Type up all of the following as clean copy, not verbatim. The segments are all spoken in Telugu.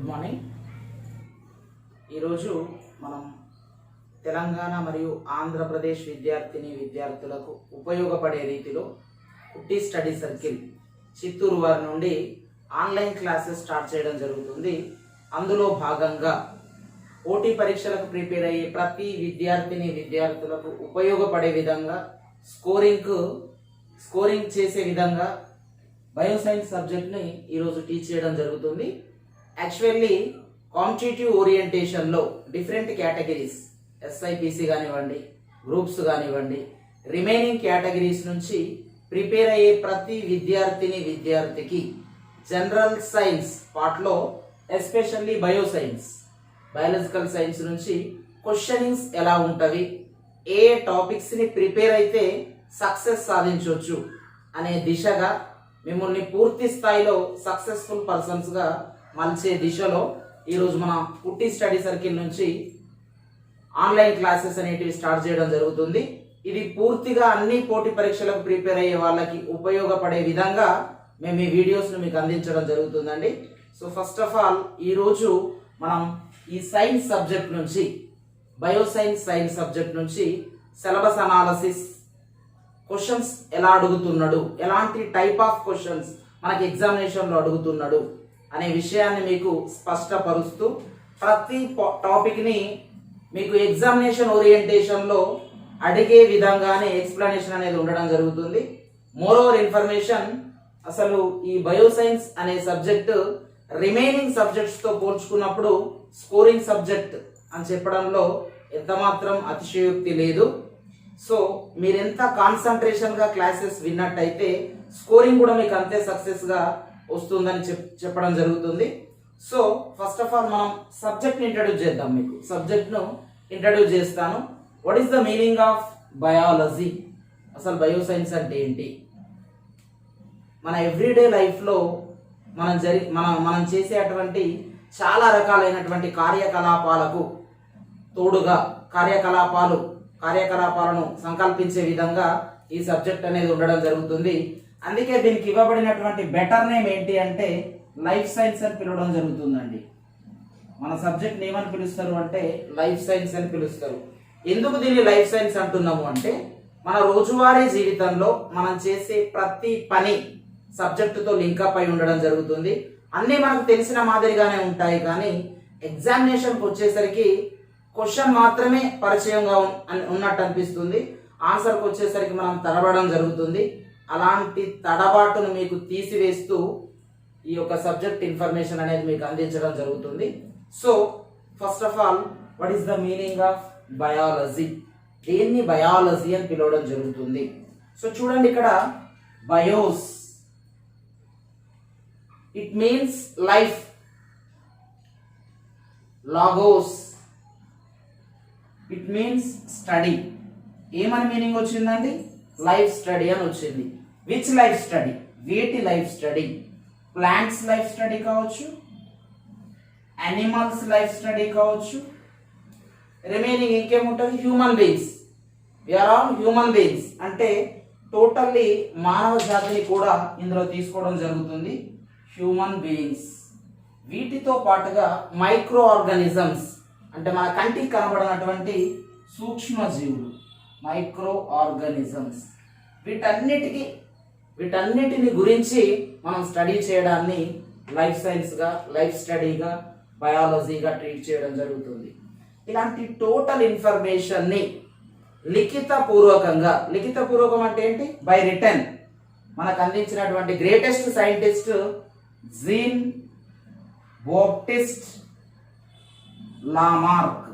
మార్నింగ్. ఈరోజు మనం తెలంగాణ మరియు ఆంధ్రప్రదేశ్ విద్యార్థులకు ఉపయోగపడే రీతిలో కుట్టి స్టడీ సర్కిల్ చిత్తూరు వారి నుండి ఆన్లైన్ క్లాసెస్ స్టార్ట్ చేయడం జరుగుతుంది. అందులో భాగంగా పోటీ పరీక్షలకు ప్రిపేర్ అయ్యే ప్రతి విద్యార్థులకు ఉపయోగపడే విధంగా స్కోరింగ్ చేసే విధంగా బయోసైన్స్ సబ్జెక్ట్ని ఈరోజు టీచ్ చేయడం జరుగుతుంది. యాక్చువల్లీ కాంపిటేటివ్ ఓరియంటేషన్లో డిఫరెంట్ కేటగిరీస్ ఎస్ఐపిసి కానివ్వండి, గ్రూప్స్ కానివ్వండి, రిమైనింగ్ కేటగిరీస్ నుంచి ప్రిపేర్ అయ్యే ప్రతి విద్యార్థికి జనరల్ సైన్స్ పార్ట్లో ఎస్పెషల్లీ బయాలజికల్ సైన్స్ నుంచి క్వశ్చనింగ్స్ ఎలా ఉంటవి, ఏ టాపిక్స్ని ప్రిపేర్ అయితే సక్సెస్ సాధించవచ్చు అనే దిశగా మిమ్మల్ని పూర్తి స్థాయిలో సక్సెస్ఫుల్ పర్సన్స్గా మలిచే దిశలో ఈరోజు మన కుట్టి స్టడీ సర్కిల్ నుంచి ఆన్లైన్ క్లాసెస్ అనేటివి స్టార్ట్ చేయడం జరుగుతుంది. ఇది పూర్తిగా అన్ని పోటీ పరీక్షలకు ప్రిపేర్ అయ్యే వాళ్ళకి ఉపయోగపడే విధంగా మేము ఈ వీడియోస్ను మీకు అందించడం జరుగుతుందండి. సో ఫస్ట్ ఆఫ్ ఆల్ ఈరోజు మనం ఈ సైన్స్ సబ్జెక్ట్ నుంచి సైన్స్ సబ్జెక్ట్ నుంచి సిలబస్ అనాలసిస్, క్వశ్చన్స్ ఎలా అడుగుతున్నాడు, ఎలాంటి టైప్ ఆఫ్ క్వశ్చన్స్ మనకి ఎగ్జామినేషన్లో అడుగుతున్నాడు అనే విషయాన్ని మీకు స్పష్టపరుస్తూ ప్రతి టాపిక్ని మీకు ఎగ్జామినేషన్ ఓరియంటేషన్లో అడిగే విధంగానే ఎక్స్ప్లెనేషన్ అనేది ఉండడం జరుగుతుంది. మోరోవర్ ఇన్ఫర్మేషన్, అసలు ఈ బయోసైన్స్ అనే సబ్జెక్ట్ రిమైనింగ్ సబ్జెక్ట్స్తో పోల్చుకున్నప్పుడు స్కోరింగ్ సబ్జెక్ట్ అని చెప్పడంలో ఎంతమాత్రం అతిశయోక్తి లేదు. సో మీరు ఎంత కాన్సన్ట్రేషన్గా క్లాసెస్ విన్నట్టయితే స్కోరింగ్ కూడా మీకు అంతే సక్సెస్గా వస్తుందని చెప్పడం జరుగుతుంది. సో ఫస్ట్ ఆఫ్ ఆల్ మనం సబ్జెక్ట్ని ఇంట్రడ్యూస్ చేద్దాం. మీకు సబ్జెక్ట్ను ఇంట్రడ్యూస్ చేస్తాను. What is the meaning of biology? అసలు బయోసైన్స్ అంటే ఏంటి? మన ఎవ్రీడే లైఫ్లో మనం చేసేటువంటి చాలా రకాలైనటువంటి కార్యకలాపాలకు తోడుగా కార్యకలాపాలను సంకల్పించే విధంగా ఈ సబ్జెక్ట్ అనేది ఉండడం జరుగుతుంది. అందుకే దీనికి ఇవ్వబడినటువంటి బెటర్ నేమ్ ఏంటి అంటే లైఫ్ సైన్స్ అని పిలవడం జరుగుతుందండి. మన సబ్జెక్ట్ ఏమని పిలుస్తారు అంటే లైఫ్ సైన్స్ అని పిలుస్తారు. ఎందుకు దీన్ని లైఫ్ సైన్స్ అంటున్నాము అంటే మన రోజువారీ జీవితంలో మనం చేసే ప్రతి పని సబ్జెక్టుతో లింకప్ అయి ఉండడం జరుగుతుంది. అన్నీ మనకు తెలిసిన మాదిరిగానే ఉంటాయి, కానీ ఎగ్జామినేషన్కి వచ్చేసరికి క్వశ్చన్ మాత్రమే పరిచయంగా ఉన్నట్టు అనిపిస్తుంది. ఆన్సర్కి వచ్చేసరికి మనం తడబడడం జరుగుతుంది. అలాంటి తడబాటును మీకు తీసివేస్తూ ఈ యొక్క సబ్జెక్ట్ ఇన్ఫర్మేషన్ అనేది మీకు అందించడం జరుగుతుంది. So first of all, what is the meaning of biology? దేన్ని బయాలజీ అని పిలవడం జరుగుతుంది? సో చూడండి, ఇక్కడ bios, it means life. Logos, it means study. ఏమని మీనింగ్ వచ్చిందండి? లైఫ్ స్టడీ అని వచ్చింది. Which life study? వేటి life study? Plants life study కావచ్చు, యానిమల్స్ లైఫ్ స్టడీ కావచ్చు, రిమైనింగ్ ఇంకేముంటుంది? Human beings. We are all human beings అంటే టోటల్లీ మానవ జాతిని కూడా ఇందులో తీసుకోవడం జరుగుతుంది. Human beings. వీటితో పాటుగా మైక్రో ఆర్గానిజమ్స్ అంటే మన కంటికి కనబడినటువంటి సూక్ష్మజీవులు, మైక్రో ఆర్గానిజమ్స్. వీటన్నిటిని గురించి మనం స్టడీ చేయడాన్ని లైఫ్ సైన్స్గా, లైఫ్ స్టడీగా, బయాలజీగా ట్రీట్ చేయడం జరుగుతుంది. ఇలాంటి టోటల్ ఇన్ఫర్మేషన్ని లిఖితపూర్వకం అంటే ఏంటి? బై రిటర్న్ మనకు అందించినటువంటి greatest scientist gene Baptist Lamarck.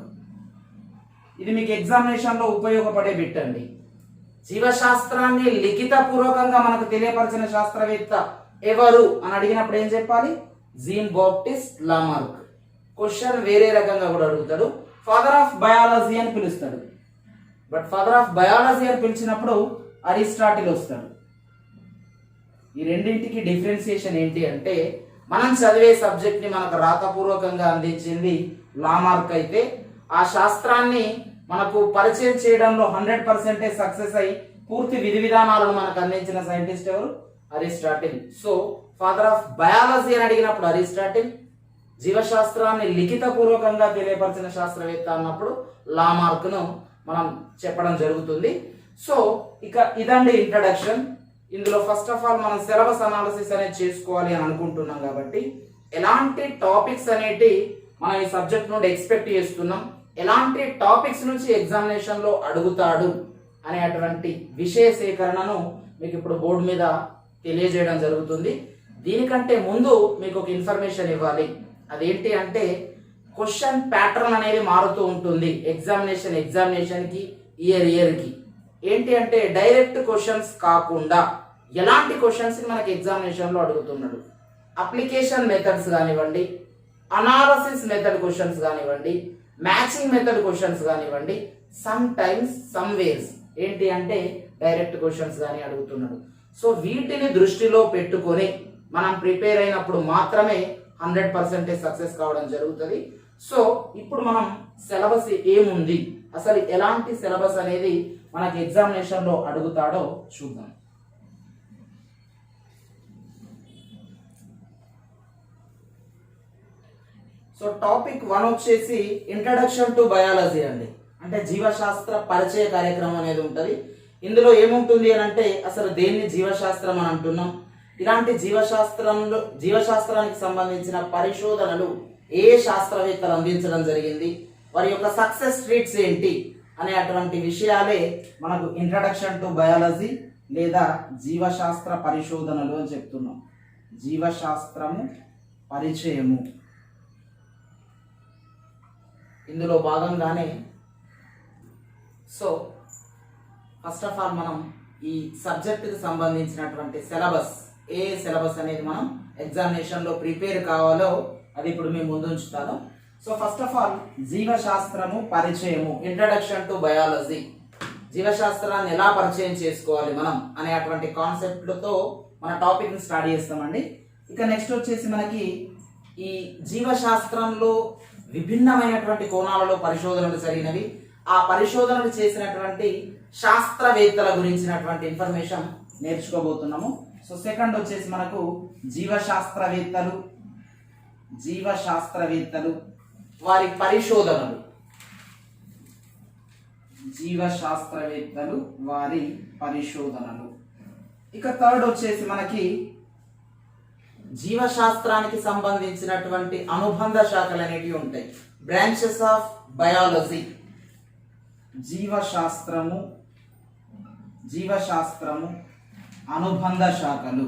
ఇది మీకు ఎగ్జామినేషన్లో ఉపయోగపడే బిట్ అండి. జీవశాస్త్రాన్ని లిఖితపూర్వకంగా మనకు తెలియపరిచిన శాస్త్రవేత్త ఎవరు అని అడిగినప్పుడు ఏం చెప్పాలి? Gene Baptist Lamarck. క్వశ్చన్ వేరే రకంగా కూడా అడుగుతాడు. ఫాదర్ ఆఫ్ బయాలజీ అని పిలుస్తాడు. బట్ ఫాదర్ ఆఫ్ బయాలజీ అని పిలిచినప్పుడు అరిస్టాటిల్ వస్తాడు. ఈ రెండింటికి డిఫరెన్సియేషన్ ఏంటి అంటే మనం చదివే సబ్జెక్ట్ని మనకు రాతపూర్వకంగా అందించింది లామార్క్ అయితే, ఆ శాస్త్రాన్ని మనకు పరిచయం చేయడంలో 100% సక్సెస్ అయి పూర్తి విధి విధానాలను మనకు అందించిన సైంటిస్ట్ ఎవరు? Aristotle. So father of biology అని అడిగినప్పుడు అరిస్టాటిల్, జీవశాస్త్రాన్ని లిఖితపూర్వకంగా తెలియపరిచిన శాస్త్రవేత్త అన్నప్పుడు లామార్క్ను మనం చెప్పడం జరుగుతుంది. సో ఇక ఇదండి ఇంట్రడక్షన్. ఇందులో ఫస్ట్ ఆఫ్ ఆల్ మనం సిలబస్ అనాలిసిస్ అనేది చేసుకోవాలి అని అనుకుంటున్నాం కాబట్టి ఎలాంటి టాపిక్స్ అనేటి మనం ఈ సబ్జెక్ట్ నుండి ఎక్స్పెక్ట్ చేస్తున్నాం, ఎలాంటి టాపిక్స్ నుంచి ఎగ్జామినేషన్లో అడుగుతాడు అనేటువంటి విషయ సేకరణను మీకు ఇప్పుడు బోర్డు మీద తెలియజేయడం జరుగుతుంది. దీనికంటే ముందు మీకు ఒక ఇన్ఫర్మేషన్ ఇవ్వాలి. అదేంటి అంటే క్వశ్చన్ ప్యాటర్న్ అనేది మారుతూ ఉంటుంది ఎగ్జామినేషన్కి ఇయర్కి. ఏంటి అంటే డైరెక్ట్ క్వశ్చన్స్ కాకుండా ఎలాంటి క్వశ్చన్స్ మనకి ఎగ్జామినేషన్లో అడుగుతున్నాడు, అప్లికేషన్ మెథడ్స్ కానివ్వండి, అనాలసిస్ మెథడ్ క్వశ్చన్స్ కానివ్వండి, మ్యాచింగ్ మెథడ్ క్వశ్చన్స్ కానివ్వండి, సమ్ టైమ్స్ సమ్ వేస్ ఏంటి అంటే డైరెక్ట్ క్వశ్చన్స్ కానీ అడుగుతున్నాడు. సో వీటిని దృష్టిలో పెట్టుకొని మనం ప్రిపేర్ అయినప్పుడు మాత్రమే 100% సక్సెస్ కావడం జరుగుతుంది. సో ఇప్పుడు మనం సిలబస్ ఏముంది, అసలు ఎలాంటి సిలబస్ అనేది మనకి ఎగ్జామినేషన్లో అడుగుతాడో చూద్దాం. సో టాపిక్ 1 వచ్చేసి ఇంట్రడక్షన్ టు బయాలజీ అండి. అంటే జీవశాస్త్ర పరిచయ కార్యక్రమం అనేది ఉంటుంది. ఇందులో ఏముంటుంది అని అంటే అసలు దేన్ని జీవశాస్త్రం అని అంటున్నాం, ఇలాంటి జీవశాస్త్రానికి సంబంధించిన పరిశోధనలు ఏ శాస్త్రవేత్తలు అందించడం జరిగింది, వారి యొక్క సక్సెస్ రేట్స్ ఏంటి అనే అటువంటి విషయాలే మనకు ఇంట్రడక్షన్ టు బయాలజీ లేదా జీవశాస్త్ర పరిశోధనలు అని చెప్తున్నాం. జీవశాస్త్రము పరిచయము ఇందులో భాగంగానే. సో ఫస్ట్ ఆఫ్ ఆల్ మనం ఈ సబ్జెక్టుకి సంబంధించినటువంటి ఏ సిలబస్ అనేది మనం ఎగ్జామినేషన్లో ప్రిపేర్ కావాలో అది ఇప్పుడు మేము ముందు ఉంచుతాను. సో ఫస్ట్ ఆఫ్ ఆల్ జీవశాస్త్రము పరిచయము, ఇంట్రడక్షన్ టు బయాలజీ, జీవశాస్త్రాన్ని ఎలా పరిచయం చేసుకోవాలి మనం అనే అటువంటి కాన్సెప్ట్లతో మన టాపిక్ని స్టార్ట్ చేస్తామండి. ఇక నెక్స్ట్ వచ్చేసి మనకి ఈ జీవశాస్త్రంలో విభిన్నమైనటువంటి కోణాలలో పరిశోధనలు జరిగినవి, ఆ పరిశోధనలు చేసినటువంటి శాస్త్రవేత్తల గురించినటువంటి ఇన్ఫర్మేషన్ నేర్చుకోబోతున్నాము. సో సెకండ్ వచ్చేసి మనకు జీవశాస్త్రవేత్తలు వారి పరిశోధనలు, జీవశాస్త్రవేత్తలు వారి పరిశోధనలు. ఇక థర్డ్ వచ్చేసి మనకి జీవశాస్త్రానికి సంబంధించినటువంటి అనుబంధ శాఖలు అనేవి ఉంటాయి, బ్రాంచెస్ ఆఫ్ బయాలజీ. జీవశాస్త్రము అనుబంధ శాఖలు,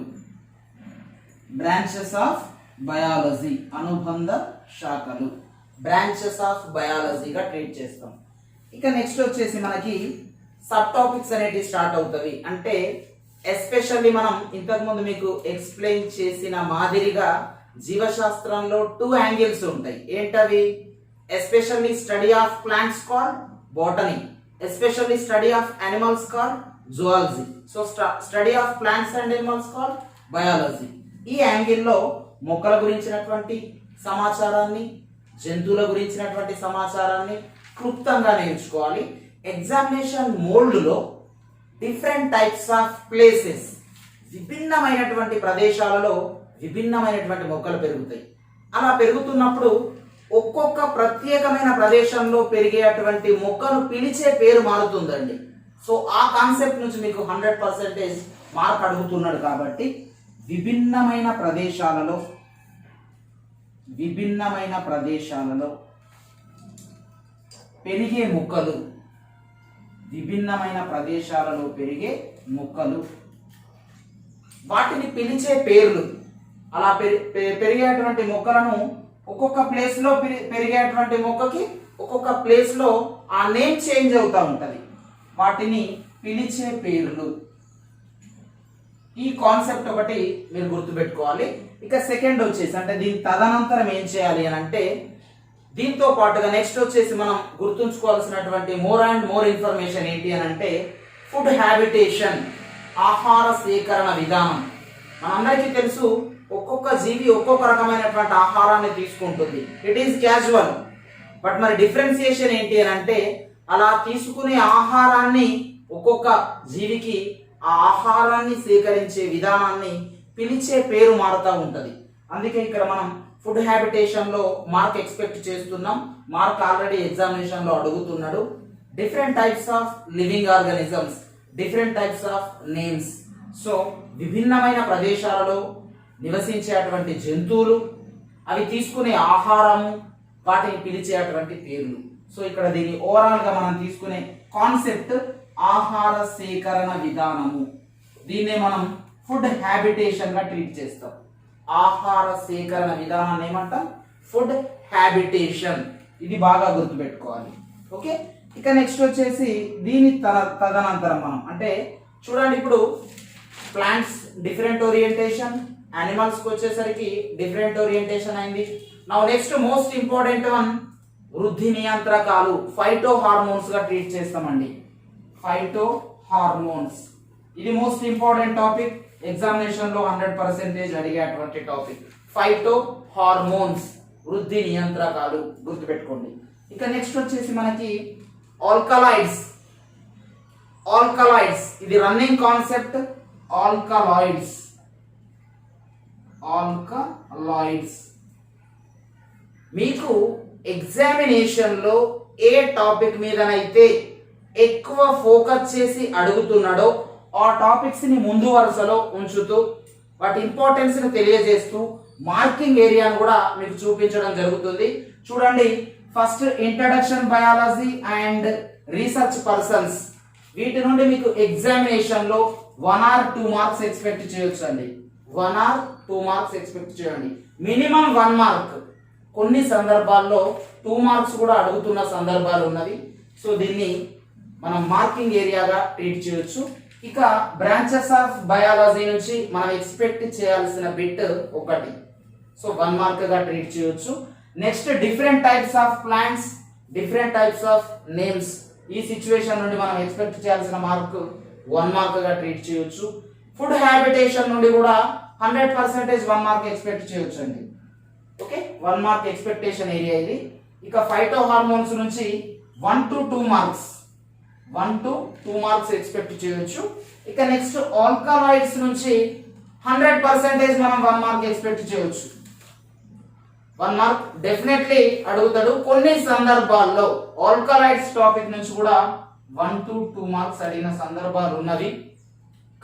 బ్రాంచెస్ ఆఫ్ బయాలజీ, అనుబంధ శాఖలు, బ్రాంచెస్ ఆఫ్ బయాలజీగా ట్రీట్ చేస్తాం. ఇక నెక్స్ట్ వచ్చేసి మనకి సబ్ టాపిక్స్ అనేవి స్టార్ట్ అవుతాయి. అంటే ఎస్పెషల్లీ మనం ఇంతకుముందు మీకు ఎక్స్ప్లెయిన్ చేసిన మాదిరిగా జీవశాస్త్రంలో 2 యాంగిల్స్ ఉంటాయి. ఏంటవి? Especially study of plants called botany, especially study of animals called zoology. So study of plants and animals called biology. ఈ యాంగిల్లో మొక్కల గురించినటువంటి సమాచారాన్ని, జంతువుల గురించినటువంటి సమాచారాన్ని క్లుప్తంగా నేర్చుకోవాలి. ఎగ్జామినేషన్ మోల్డ్లో డిఫరెంట్ టైప్స్ ఆఫ్ ప్లేసెస్, విభిన్నమైనటువంటి ప్రదేశాలలో విభిన్నమైనటువంటి మొక్కలు పెరుగుతాయి. అలా పెరుగుతున్నప్పుడు ఒక్కొక్క ప్రత్యేకమైన ప్రదేశంలో పెరిగేటువంటి మొక్కను పిలిచే పేరు మారుతుందండి. సో ఆ కాన్సెప్ట్ నుంచి మీకు 100% మార్క్ అడుగుతున్నాడు కాబట్టి విభిన్నమైన ప్రదేశాలలో పెరిగే మొక్కలు, విభిన్నమైన ప్రదేశాలలో పెరిగే మొక్కలు, వాటిని పిలిచే పేర్లు. అలా పెరిగేటువంటి మొక్కలను ఒక్కొక్క ప్లేస్లో పెరిగేటువంటి మొక్కకి ఒక్కొక్క ప్లేస్లో ఆ నేమ్ చేంజ్ అవుతూ ఉంటుంది, వాటిని పిలిచే పేర్లు. ఈ కాన్సెప్ట్ ఒకటి మీరు గుర్తుపెట్టుకోవాలి. ఇక సెకండ్ వచ్చేసి అంటే దీని తదనంతరం ఏం చేయాలి అని అంటే దీంతో పాటుగా నెక్స్ట్ వచ్చేసి మనం గుర్తుంచుకోవాల్సినటువంటి మోర్ అండ్ మోర్ ఇన్ఫర్మేషన్ ఏంటి అని అంటే ఫుడ్ హ్యాబిటేషన్, ఆహార సేకరణ విధానం. మనందరికీ తెలుసు ఒక్కొక్క జీవి ఒక్కొక్క రకమైనటువంటి ఆహారాన్ని తీసుకుంటుంది, ఇట్ ఈస్ క్యాజువల్. బట్ మరి డిఫరెన్సియేషన్ ఏంటి అని అంటే అలా తీసుకునే ఆహారాన్ని ఒక్కొక్క జీవికి ఆ ఆహారాన్ని సేకరించే విధానాన్ని పిలిచే పేరు మారుతూ ఉంటుంది. అందుకే ఇక్కడ మనం ఫుడ్ హ్యాబిటేషన్ లో మార్క్ ఎక్స్పెక్ట్ చేస్తున్నాం. మార్క్ ఆల్రెడీ ఎగ్జామినేషన్ లో అడుగుతున్నాడు. Different types of living organisms, different types of names. So విభిన్నమైన ప్రదేశాలలో నివసించేటువంటి జంతువులు, అవి తీసుకునే ఆహారము, వాటిని పిలిచేటువంటి పేర్లు. సో ఇక్కడ దీన్ని ఓవరాల్ గా మనం తీసుకునే కాన్సెప్ట్ ఆహార సేకరణ విధానము. దీన్నే మనం ఫుడ్ హ్యాబిటేషన్ గా ట్రీట్ చేస్తాం. ఆహార సేకరణ విధానాన్ని ఏమంటాం? Food habitation. ఇది బాగా గుర్తుపెట్టుకోవాలి. ఓకే, ఇక నెక్స్ట్ వచ్చేసి దీని తదనంతరం మనం అంటే చూడండి, ఇప్పుడు ప్లాంట్స్ డిఫరెంట్ ఓరియంటేషన్, యానిమల్స్ కి వచ్చేసరికి డిఫరెంట్ ఓరియంటేషన్ అయింది. Now next most important one వృద్ధి నియంత్రకాలు, ఫైటో హార్మోన్స్ గా ట్రీట్ చేస్తామండి. ఫైటో హార్మోన్స్ ఇది మోస్ట్ ఇంపార్టెంట్ టాపిక్, ఎగ్జామినేషన్ లో 100% అడిగేటువంటి టాపిక్. ఫైటో హార్మోన్స్, వృద్ధి నియంత్రకాలు గుర్తుపెట్టుకోండి. ఇక నెక్స్ట్ వచ్చేసి మనకి ఆల్కలాయిడ్స్. ఆల్కలాయిడ్స్ ఇది రన్నింగ్ కాన్సెప్ట్. ఆల్కలాయిడ్స్, ఆల్కలాయిడ్స్ మీకు ఎగ్జామినేషన్ లో ఏ టాపిక్ మీదనైతే ఎక్కువ ఫోకస్ చేసి అడుగుతున్నాడో ఆ టాపిక్స్ ని ముందు వరుసలో ఉంచుతూ వాటి ఇంపార్టెన్స్ ని తెలియజేస్తూ మార్కింగ్ ఏరియాను కూడా మీకు చూపించడం జరుగుతుంది. చూడండి, first introduction biology and research persons, వీటి నుండి మీకు ఎగ్జామినేషన్ లో 1 or 2 మార్క్స్ ఎక్స్పెక్ట్ చేయొచ్చు అండి. 1 or 2 మార్క్స్ ఎక్స్పెక్ట్ చేయండి. మినిమం 1 మార్క్, కొన్ని సందర్భాల్లో 2 మార్క్స్ కూడా అడుగుతున్న సందర్భాలు ఉన్నవి. సో దీన్ని మనం మార్కింగ్ ఏరియాగా ట్రీట్ చేయొచ్చు. ఇక బ్రాంచెస్ ఆఫ్ బయాలజీ నుంచి మనం ఎక్స్పెక్ట్ చేయాల్సిన బిట్ ఒకటి, సో 1 మార్క్ గా ట్రీట్ చేయొచ్చు. Next different types of plants, different types of names, ఈ సిచ్యువేషన్ నుండి మనం ఎక్స్పెక్ట్ చేయాల్సిన మార్క్ 1 మార్క్ గా ట్రీట్ చేయొచ్చు. ఫుడ్ హ్యాబిటేషన్ నుండి కూడా 100% 1 మార్క్ ఎక్స్పెక్ట్ చేయొచ్చు అండి. ఓకే, 1 మార్క్ ఎక్స్పెక్టేషన్ ఏరియా ఇది. ఇక ఫైటో హార్మోన్స్ నుంచి 1 to 2 marks, 1 to 2 marks expect చేయొచ్చు. ఇక నెక్స్ట్ ఆల్కలాయిడ్స్ నుంచి 100% మనం 1 మార్క్ ఎక్స్పెక్ట్ చేయొచ్చు. 1 మార్క్ డెఫినెట్లీ అడుగుతాడు. కొన్ని సందర్భాల్లో ఆల్కలాయిడ్స్ టాపిక్ నుంచి కూడా 1 to 2 మార్క్స్ అడిగిన సందర్భాలు ఉన్నవి.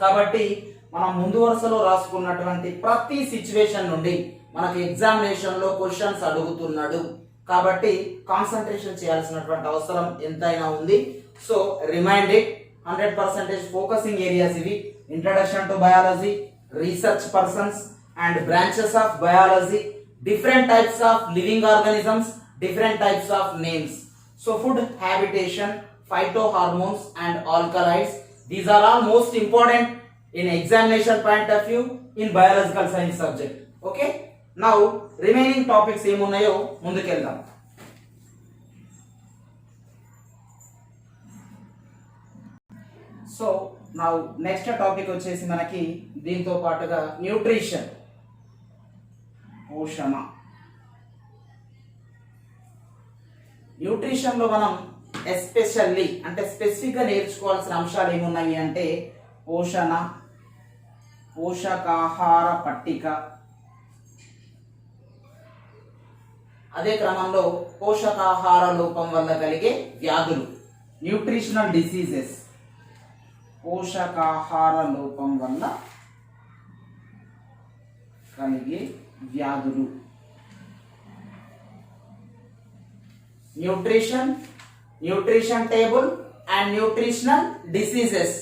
కాబట్టి మనం ముందు వరుసలో రాసుకున్నటువంటి ప్రతి సిచ్యువేషన్ నుండి మనకు ఎగ్జామినేషన్ లో క్వశ్చన్స్ అడుగుతున్నాడు. కాబట్టి కాన్సన్ట్రేషన్ చేయాల్సినటువంటి అవసరం ఎంతైనా ఉంది. సో రిమైండెడ్ 100% ఫోకసింగ్ ఏరియాస్ ఇవి. Introduction to biology, research persons and branches of biology, different types of living organisms, different types of names. So food habitation, phytohormones and alkaloids, these are all most important in examination point of view in biological science subject. Okay, now remaining topics ఏమున్నాయో ముందుకెళ్దాం. సో now next topic వచ్చేసి మనకి దీంతో పాటుగా న్యూట్రిషన్, పోషణ. న్యూట్రిషన్ లో మనం ఎస్పెషల్లీ అంటే స్పెసిఫిక్ గా నేర్చుకోవాల్సిన అంశాలు ఏమున్నాయి అంటే పోషణ, పోషకాహార పట్టిక, అదే క్రమంలో పోషకాహార లోపం వల్ల కలిగే వ్యాధులు, న్యూట్రిషనల్ డిసీజెస్, పోషకాహార లోపం వల్ల కలిగే వ్యాధులు, nutrition, nutrition table and nutritional diseases.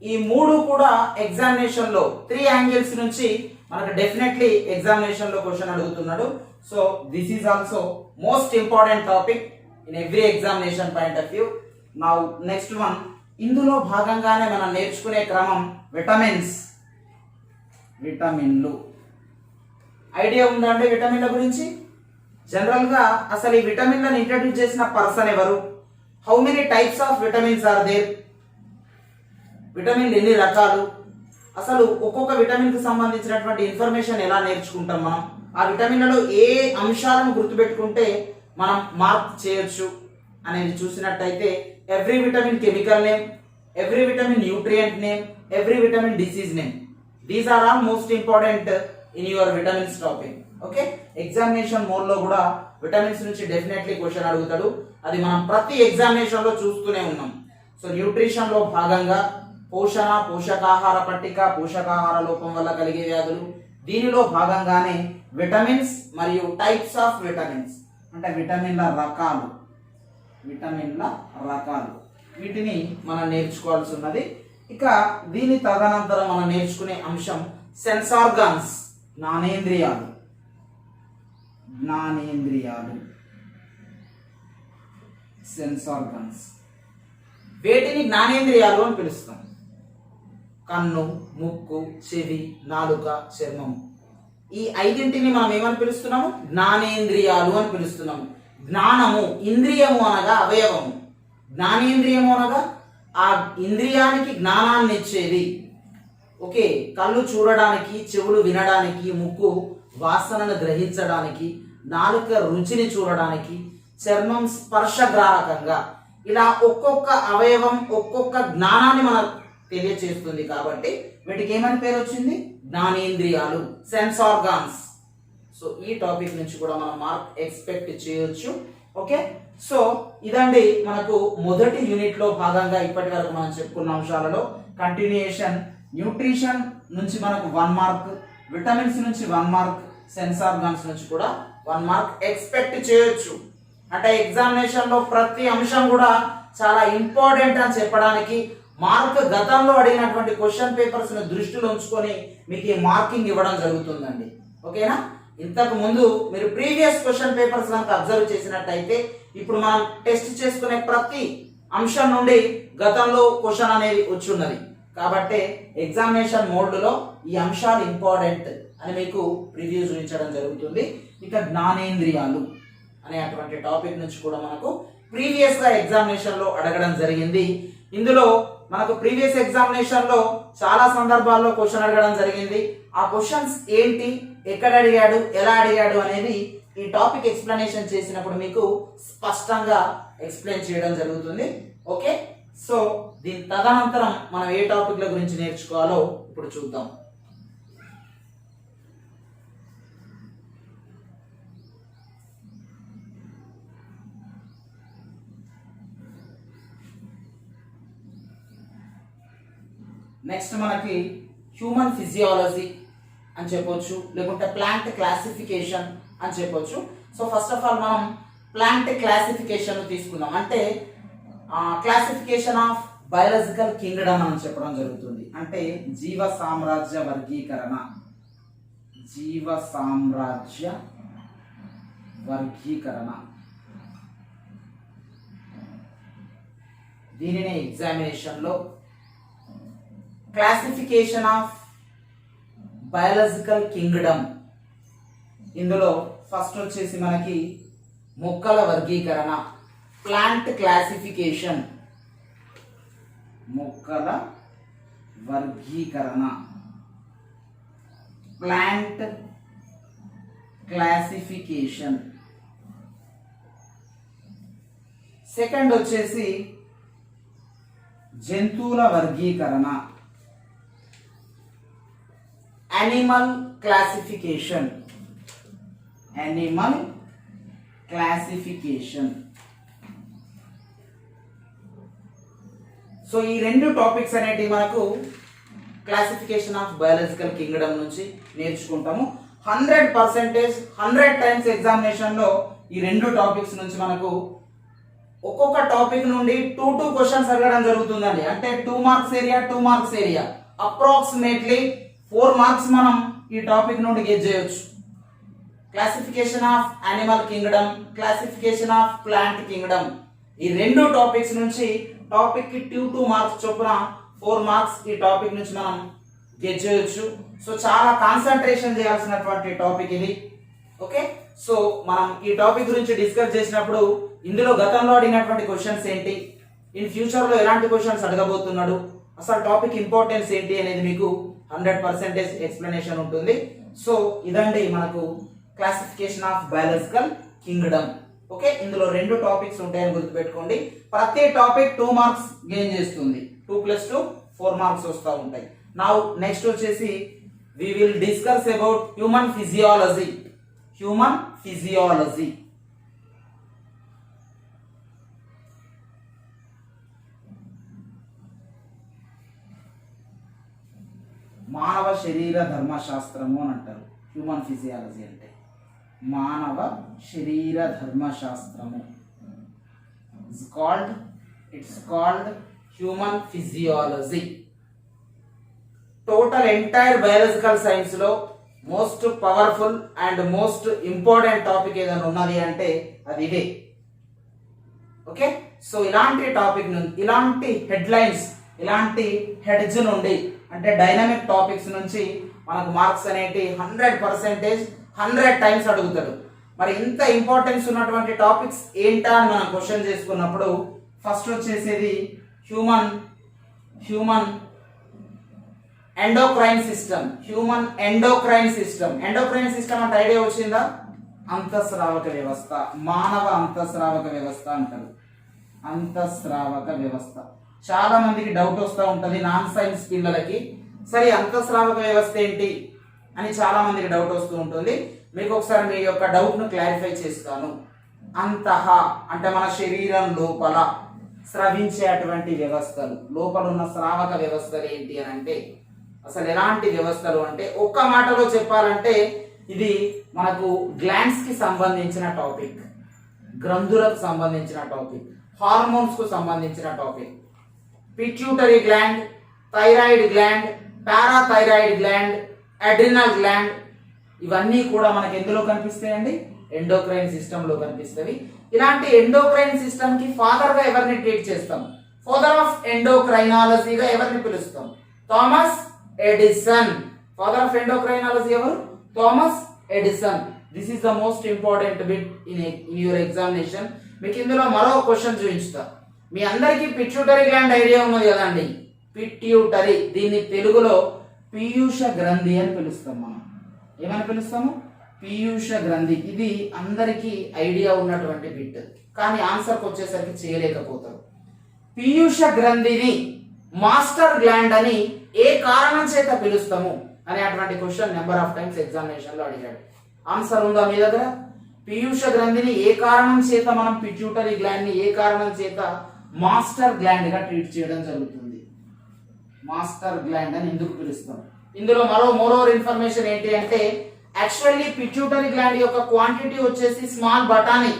ఈ మూడు కూడా ఎగ్జామినేషన్ లో 3 యాంగిల్స్ నుంచి మనకు డెఫినెట్లీ ఎగ్జామినేషన్ లో క్వశ్చన్ అడుగుతున్నాడు. So this is also most important topic in every examination point of view. Now next one, ఇందులో భాగంగానే మనం నేర్చుకునే క్రమం విటమిన్స్, విటమిన్లు. ఐడియా ఉందా అంటే విటమిన్ల గురించి? జనరల్ గా అసలు ఈ విటమిన్లను ఇంట్రడ్యూస్ చేసిన పర్సన్ ఎవరు? How many types of vitamins are there? విటమిన్లు ఎన్ని రకాలు? అసలు ఒక్కొక్క విటమిన్ కు సంబంధించినటువంటి ఇన్ఫర్మేషన్ ఎలా నేర్చుకుంటాం మనం? ఆ విటమిన్లలో ఏ అంశాలను గుర్తుపెట్టుకుంటే మనం మార్క్ చేయొచ్చు అనేది చూసినట్టయితే every vitamin chemical name, every vitamin nutrient name, every vitamin disease name. These are all most important in your vitamins topic. Okay, examination mode లో కూడా విటమిన్స్ నుంచి డెఫినెట్లీ క్వశ్చన్ అడుగుతాడు. అది మనం ప్రతి ఎగ్జామినేషన్ లో చూస్తూనే ఉన్నాం. సో న్యూట్రిషన్ లో భాగంగా పోషణ, పోషకాహార పట్టిక, పోషకాహార లోపం వల్ల కలిగే వ్యాధులు, దీనిలో భాగంగానే విటమిన్స్ మరియు టైప్స్ ఆఫ్ విటమిన్స్ అంటే విటమిన్ల రకాలు, వీటిని మనం నేర్చుకోవాల్సి ఉన్నది. ఇక దీని తదనంతరం మనం నేర్చుకునే అంశం సెన్స్ ఆర్గాన్స్, జ్ఞానేంద్రియాలు. సెన్స్ ఆర్గాన్స్, వేటిని జ్ఞానేంద్రియాలు అని పిలుస్తాం. కన్ను, ముక్కు, చెవి, నాలుక, చర్మం, ఈ ఐదింటిని మనం ఏమని పిలుస్తున్నాము? జ్ఞానేంద్రియాలు అని పిలుస్తున్నాము. జ్ఞానము, ఇంద్రియము అనగా అవయవము, జ్ఞానేంద్రియము అనగా ఆ ఇంద్రియానికి జ్ఞానాన్ని ఇచ్చేది. ఓకే, కళ్ళు చూడడానికి, చెవులు వినడానికి, ముక్కు వాసనను గ్రహించడానికి, నాలుక రుచిని చూడడానికి, చర్మం స్పర్శగ్రాహకంగా, ఇలా ఒక్కొక్క అవయవం ఒక్కొక్క జ్ఞానాన్ని మనకు తెలియచేస్తుంది. కాబట్టి వీటికి ఏమని పేరు వచ్చింది? జ్ఞానేంద్రియాలు, సెన్స్ ఆర్గాన్స్. సో ఈ టాపిక్ నుంచి కూడా మనం మార్క్ ఎక్స్పెక్ట్ చేయొచ్చు. ఓకే, సో ఇదండి మనకు మొదటి యూనిట్ లో భాగంగా ఇప్పటి వరకు మనం చెప్పుకున్న అంశాలలో కంటిన్యూయేషన్. న్యూట్రిషన్ నుంచి మనకు 1 మార్క్, విటమిన్స్ నుంచి 1 మార్క్, సెన్స్ ఆర్గాన్స్ నుంచి కూడా 1 మార్క్ ఎక్స్పెక్ట్ చేయొచ్చు. అంటే ఎగ్జామినేషన్ లో ప్రతి అంశం కూడా చాలా ఇంపార్టెంట్ అని చెప్పడానికి మార్క్ గతంలో అడిగినటువంటి క్వశ్చన్ పేపర్స్ ను దృష్టిలో ఉంచుకొని మీకు ఈ మార్కింగ్ ఇవ్వడం జరుగుతుందండి. ఓకేనా? ఇంతకు ముందు మీరు ప్రీవియస్ క్వశ్చన్ పేపర్స్ కనుక అబ్జర్వ్ చేసినట్టయితే ఇప్పుడు మనం టెస్ట్ చేసుకునే ప్రతి అంశం నుండి గతంలో క్వశ్చన్ అనేది వచ్చి ఉన్నది. కాబట్టి ఎగ్జామినేషన్ మోడ్లో ఈ అంశాలు ఇంపార్టెంట్ అని మీకు ప్రివ్యూ చూపించడం జరుగుతుంది. ఇక జ్ఞానేంద్రియాలు అనే అటువంటి టాపిక్ నుంచి కూడా మనకు ప్రీవియస్ గా ఎగ్జామినేషన్ లో అడగడం జరిగింది. ఇందులో మనకు ప్రీవియస్ ఎగ్జామినేషన్ లో చాలా సందర్భాల్లో క్వశ్చన్ అడగడం జరిగింది. ఆ క్వశ్చన్స్ ఏంటి, ఎక్కడ అడిగాడు, ఎలా అడిగాడు అనేది ఈ టాపిక్ ఎక్స్ప్లెనేషన్ చేసినప్పుడు మీకు స్పష్టంగా ఎక్స్ప్లెయిన్ చేయడం జరుగుతుంది. ఓకే, సో దీని తదనంతరం మనం ఏ టాపిక్ల గురించి నేర్చుకోవాలో ఇప్పుడు చూద్దాం. నెక్స్ట్ మనకి హ్యూమన్ ఫిజియాలజీ అని చెప్పొచ్చు, లేకుంటే ప్లాంట్ క్లాసిఫికేషన్ అని చెప్పొచ్చు. సో ఫస్ట్ ఆఫ్ ఆల్ మనం ప్లాంట్ క్లాసిఫికేషన్ తీసుకుందాం. అంటే క్లాసిఫికేషన్ ఆఫ్ బయాలజికల్ కింగ్డమ్ అని చెప్పడం జరుగుతుంది. అంటే జీవ సామ్రాజ్య వర్గీకరణ, దీనినే ఎగ్జామినేషన్ లో క్లాసిఫికేషన్ ఆఫ్ బయాలజికల్ కింగ్డమ్. ఇందులో ఫస్ట్ వచ్చేసి మనకి మొక్కల వర్గీకరణ, plant classification, plant classification. Second వచ్చేసి జంతువుల వర్గీకరణ, యానిమల్ క్లాసిఫికేషన్. సో ఈ రెండు టాపిక్స్ అనేటివి మనకు క్లాసిఫికేషన్ ఆఫ్ బయాలజికల్ కింగ్డమ్ నుంచి నేర్చుకుంటాము. 100% 100 టైమ్స్ ఎగ్జామినేషన్ లో ఈ రెండు టాపిక్స్ నుంచి మనకు ఒక్కొక్క టాపిక్ నుండి 2 క్వశ్చన్స్ అడగడం జరుగుతుందండి. అంటే 2 marks area, 2 marks area, approximately 4 marks మనం ఈ టాపిక్ నుండి గెట్ చేయొచ్చు. Classification of animal Kingdom, classification of plant Kingdom, ఈ రెండు టాపిక్స్ నుంచి టాపిక్ కి 2 మార్క్స్ చొప్పున 4 మార్క్స్ ఈ టాపిక్ నుంచి మనం గెట్ చేయొచ్చు. సో చాలా కాన్సన్ట్రేషన్ చేయాల్సినటువంటి టాపిక్ ఇది. ఓకే, సో మనం ఈ టాపిక్ గురించి డిస్కస్ చేసినప్పుడు ఇందులో గతంలో అడిగినటువంటి క్వశ్చన్స్ ఏంటి, ఇన్ ఫ్యూచర్ లో ఎలాంటి క్వశ్చన్స్ అడగబోతున్నాడు, అసలు టాపిక్ ఇంపార్టెన్స్ ఏంటి అనేది మీకు 100% ఎక్స్ప్లెనేషన్ ఉంటుంది. సో ఇదండి మనకు classification of biological Kingdom. Okay, ఇందులో 2 టాపిక్స్ ఉంటాయని గుర్తుపెట్టుకోండి. ప్రతి టాపిక్ 2 మార్క్స్ గెయిన్ చేస్తుంది. 2 + 2 4 మార్క్స్ వస్తూ ఉంటాయి. నా నెక్స్ట్ వచ్చేసి we will discuss about human physiology. Human physiology. మానవ శరీర ధర్మశాస్త్రము అని అంటారు. హ్యూమన్ ఫిజియాలజీ అంటే మానవ శరీర ధర్మశాస్త్రము. It's called human physiology. Total entire biological science లో most powerful and most important topic ఏదైనా ఉన్నది అంటే అది ఇదే. ఓకే, సో ఇలాంటి టాపిక్ నుండి, ఇలాంటి హెడ్లైన్స్, ఇలాంటి హెడ్స్ నుండి అంటే డైనమిక్ టాపిక్స్ నుంచి మనకు మార్క్స్ అనేటి 100% 100 టైమ్స్ అడుగుతాడు. మరి ఇంత ఇంపార్టెన్స్ ఉన్నటువంటి టాపిక్స్ ఏంటా అని మనం క్వశ్చన్ చేసుకున్నప్పుడు ఫస్ట్ వచ్చేసేది human endocrine system. Endocrine system అంటే ఐడియా వచ్చిందా? అంతఃస్రావక వ్యవస్థ, మానవ అంతఃస్రావక వ్యవస్థ అంటారు. అంతఃస్రావక వ్యవస్థ చాలా మందికి డౌట్ వస్తూ ఉంటుంది నాన్ సైన్స్ పిల్లలకి. సరే, అంతఃస్రావక వ్యవస్థ ఏంటి అని చాలా మందికి డౌట్ వస్తూ ఉంటుంది. మీకు ఒకసారి మీ యొక్క డౌట్ ను క్లారిఫై చేస్తాను. అంతః అంటే మన శరీరం లోపల స్రవించేటువంటి వ్యవస్థలు, లోపల ఉన్న స్రావక వ్యవస్థలు ఏంటి అని అంటే అసలు ఎలాంటి వ్యవస్థలు అంటే ఒక్క మాటలో చెప్పాలంటే ఇది మనకు గ్లాండ్స్ కి సంబంధించిన టాపిక్, గ్రంథులకు సంబంధించిన టాపిక్, హార్మోన్స్ కు సంబంధించిన topic. Pituitary gland, thyroid gland, parathyroid gland, adrenal gland, ఇవన్నీ కూడా మనకి ఎందులో కనిపిస్తాయండి? ఎండోక్రైన్ సిస్టమ్ లో కనిపిస్తాయి. ఇలాంటి ఎండోక్రైన్ సిస్టమ్ కి ఫాదర్ గా ఎవరిని ట్రీట్ చేస్తాం? ఫాదర్ ఆఫ్ ఎండోక్రైనాలజీగా ఎవరిని పిలుస్తాం? Thomas Edison. Father of endocrinology ఎవరు? Thomas Edison. This is the most important bit in your examination. మీకు ఇందులో మరో క్వశ్చన్ చూపించుతా. మీ అందరికీ పిట్యూటరీ గ్లాండ్ ఐడియా ఉన్నది కదండి. పిట్యూటరీ, దీన్ని తెలుగులో పీయూష గ్రంథి అని పిలుస్తాం. మనం ఏమని పిలుస్తాము? పీయూష గ్రంథి. ఇది అందరికీ ఐడియా ఉన్నటువంటి బిట్, కానీ ఆన్సర్కి వచ్చేసరికి చేయలేకపోతారు. పీయూష గ్రంథిని మాస్టర్ గ్లాండ్ అని ఏ కారణం చేత పిలుస్తాము అనేటువంటి question number of times examination లో అడిగాడు. ఆన్సర్ ఉందా మీ దగ్గర? పీయూష గ్రంథిని ఏ కారణం చేత మనం పిట్యూటరీ గ్లాండ్ ని ఏ కారణం చేత మాస్టర్ గ్లాండ్ గా ట్రీట్ చేయడం జరుగుతుంది? మాస్టర్ గ్లాండ్ అని ఎందుకు పిలుస్తాం? ఇందులో మోరోవర్ ఇన్ఫర్మేషన్ ఏంటి అంటే యాక్చువల్లీ పిట్యూటరీ గ్లాండ్ యొక్క క్వాంటిటీ వచ్చేసి స్మాల్ బఠానీ,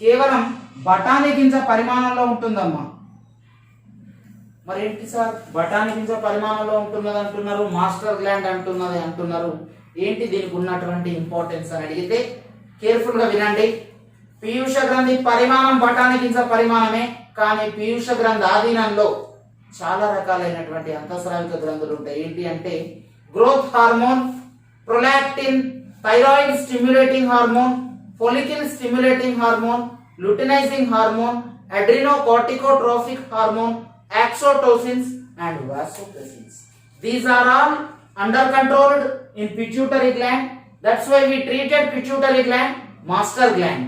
కేవలం బఠానీ గింజ పరిమాణంలో ఉంటుందమ్మా. మరి ఏంటి సార్, బఠానీ గింజ పరిమాణంలో ఉంటున్నది అంటున్నారు, మాస్టర్ గ్లాండ్ అంటున్నారు. ఏంటి దీనికి ఉన్నటువంటి ఇంపార్టెన్స్ అని అడిగితే కేర్ఫుల్ గా వినండి. పీయూష గ్రంథి పరిమాణం బఠానీ గింజ పరిమాణమే, కానీ పీయూష గ్రంథి ఆధీనంలో చాలా రకాలైనటువంటి అంతఃస్రావిక గ్రంథులు ఉంటాయి. ఏంటి అంటే growth hormone, prolactin, thyroid stimulating hormone, follicle stimulating hormone, luteinizing hormone, adrenocorticotrophic hormone, axotocins and vasopressins. These are all under controlled in pituitary gland. That's why we treated pituitary gland master gland.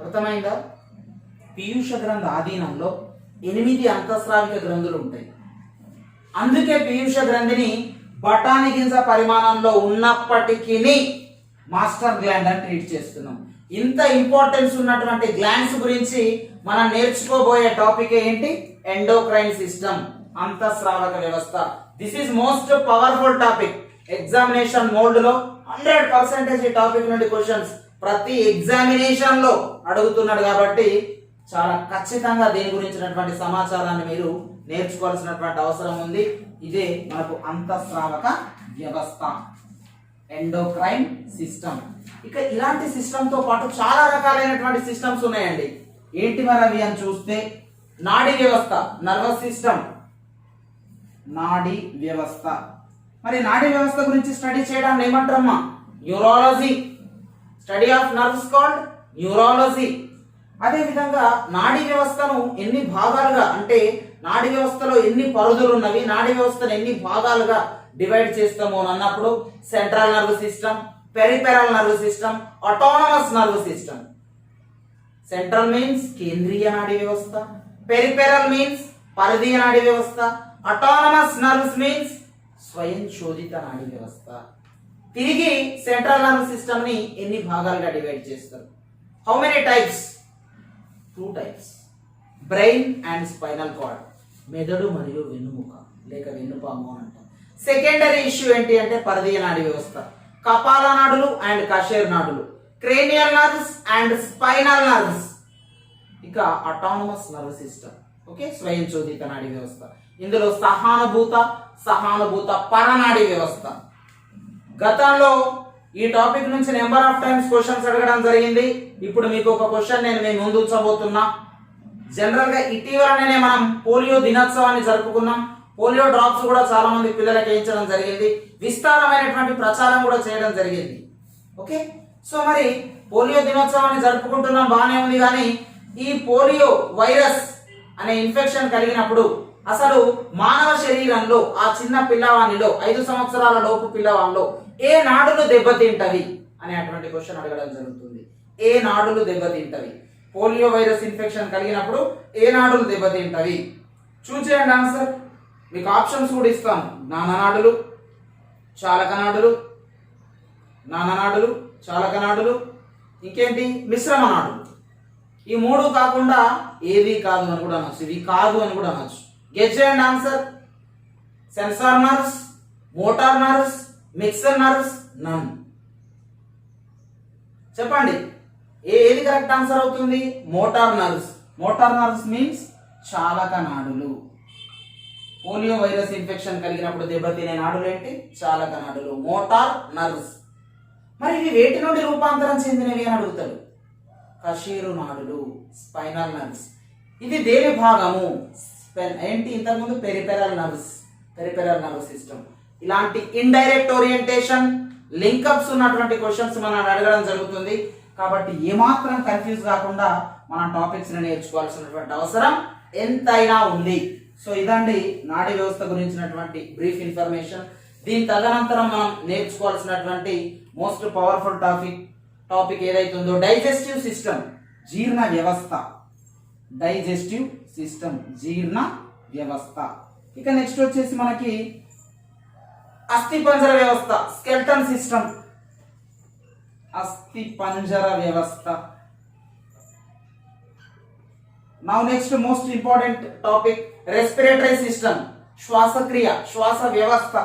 అర్థమైందా? పీయూష గ్రంథి ఆధీనంలో 8 అంతఃస్రావిక గ్రంథులు ఉంటాయి. అందుకే పీయూష గ్రంథిని బఠానీ గింజ పరిమాణంలో ఉన్నప్పటికీ మాస్టర్ గ్లాండ్ అని ట్రీట్ చేస్తున్నాం. ఇంత ఇంపార్టెన్స్ ఉన్నటువంటి గ్లాండ్స్ గురించి మనం నేర్చుకోబోయే టాపిక్ ఏంటి? ఎండోక్రైన్ సిస్టమ్, అంతఃస్రావక వ్యవస్థ. This is most powerful topic. Examination mode లో 100% ఈ టాపిక్ నుండి క్వశ్చన్స్ ప్రతి ఎగ్జామినేషన్ లో అడుగుతున్నాడు కాబట్టి చాలా ఖచ్చితంగా దీని గురించినటువంటి సమాచారాన్ని మీరు నేర్చుకోవాల్సినటువంటి అవసరం ఉంది. ఇదే మనకు అంతఃస్రావక వ్యవస్థ, ఎండోక్రైన్ సిస్టమ్. ఇక ఇలాంటి సిస్టమ్ తో పాటు చాలా రకాలైనటువంటి సిస్టమ్స్ ఉన్నాయండి. ఏంటి మరి అవి అని చూస్తే నాడీ వ్యవస్థ, నర్వస్ సిస్టమ్, నాడీ వ్యవస్థ. మరి నాడీ వ్యవస్థ గురించి స్టడీ చేయడాన్ని ఏమంటారమ్మా? Neurology. Study of nerves called neurology. అదే విధంగా నాడీ వ్యవస్థను ఎన్ని భాగాలుగా అంటే నాడీ వ్యవస్థలో ఎన్ని పరిధులు ఉన్నవి, నాడీ వ్యవస్థను ఎన్ని భాగాలుగా డివైడ్ చేస్తాము అని అన్నప్పుడు central nerve system, peripheral nerve system, autonomous nerve system. Central means కేంద్రీయ నాడీ వ్యవస్థ, పెరిఫెరల్ మీన్స్ పరిధీయ నాడీ వ్యవస్థ, ఆటోనమస్ నర్వ్స్ మీన్స్ స్వయం శోధిత నాడీ వ్యవస్థ. తిరిగి సెంట్రల్ నర్వస్ సిస్టమ్ ని ఎన్ని భాగాలుగా డివైడ్ చేస్తారు? How many types? 2 types, brain and spinal cord, మెదడు మరియు వెన్నుముక లేక వెన్నుపాము అని అంటాం. సెకండరీ ఇష్యూ ఏంటి అంటే పరిధీయ నాడీ వ్యవస్థ, కపాల నాడులు అండ్ కషేర్ నాడులు, cranial nerves and spinal nerves, ఇక అటానమస్ నర్వ్ సిస్టమ్. ఓకే, స్వయం చోదిత నాడీ వ్యవస్థ. ఇందులో సహానుభూత పరనాడీ వ్యవస్థ. గతంలో ఈ టాపిక్ నుంచి నెంబర్ ఆఫ్ టైమ్స్ క్వశ్చన్స్ అడగడం జరిగింది. ఇప్పుడు మీకు ఒక క్వశ్చన్ నేను మీ ముందు ఉంచబోతున్నా. జనరల్ గా ఇటీవలనే మనం పోలియో దినోత్సవాన్ని జరుపుకున్నాం. పోలియో డ్రాప్స్ కూడా చాలా మంది పిల్లలకు వేయించడం జరిగింది. విస్తారమైనటువంటి ప్రచారం కూడా చేయడం జరిగింది. ఓకే, సో మరి పోలియో దినోత్సవాన్ని జరుపుకుంటున్నాం, బాగానే ఉంది. కానీ ఈ పోలియో వైరస్ అనే ఇన్ఫెక్షన్ కలిగినప్పుడు అసలు మానవ శరీరంలో ఆ చిన్న పిల్లవానిలో 5 సంవత్సరాల లోపు పిల్లవానిలో ఏ నాడులు దెబ్బతింటవి అనేటువంటి క్వశ్చన్ అడగడం జరుగుతుంది. ఏ నాడులు దెబ్బతింటవి? పోలియో వైరస్ ఇన్ఫెక్షన్ కలిగినప్పుడు ఏ నాడులు దెబ్బతింటవి? చూసేయండి ఆన్సర్. మీకు ఆప్షన్స్ కూడా ఇస్తాను. జ్ఞాననాడులు, చాలకనాడులు, జ్ఞాననాడులు, చాలకనాడులు, ఇంకేంటి మిశ్రమ నాడులు. ఈ 3 కాకుండా ఏది కాదు అని కూడా అనొచ్చు, ఇవి కాదు అని కూడా అనొచ్చు. గెస్ చేయండి answer. Sensor nerves, motor nerves, mixer nerves, none. చెప్పండి, ఏది కరెక్ట్ ఆన్సర్ అవుతుంది? Motor nerves. Motor nerves means చాలక నాడులు. పోలియో వైరస్ ఇన్ఫెక్షన్ కలిగినప్పుడు దెబ్బతినే నాడులు ఏంటి? చాలక నాడులు, మోటార్ నర్వ్స్. మరి ఇవి వేటి నుండి రూపాంతరం చెందినవి అని అడుగుతారు. కషేరు నాడులు, స్పైనల్ నర్వ్స్. ఇది దేని భాగము? ఏంటి? ఇంతకుముందు peripheral nerves, peripheral nerve system. ఇలాంటి ఇండైరెక్ట్ ఓరియంటేషన్, లింకప్స్ ఉన్నటువంటి క్వశ్చన్స్ మనం అడగడం జరుగుతుంది. కాబట్టి ఏమాత్రం కన్ఫ్యూజ్ కాకుండా మన టాపిక్స్ ని నేర్చుకోవాల్సినటువంటి అవసరం ఎంతైనా ఉంది. సో ఇదండి నాడీ వ్యవస్థ గురించినటువంటి బ్రీఫ్ ఇన్ఫర్మేషన్. దీని తదనంతరం మనం నేర్చుకోవాల్సినటువంటి మోస్ట్ పవర్ఫుల్ టాపిక్ ఏదైతుందో డైజెస్టివ్ సిస్టమ్, జీర్ణ వ్యవస్థ. డైజెస్టివ్ సిస్టమ్, జీర్ణ వ్యవస్థ. ఇక నెక్స్ట్ వచ్చేసి మనకి అస్థిపంజర వ్యవస్థ, స్కెల్టన్ సిస్టమ్, అస్థిపంజర వ్యవస్థ. Now next most important topic respiratory system, శ్వాసక్రియ, శ్వాస వ్యవస్థ,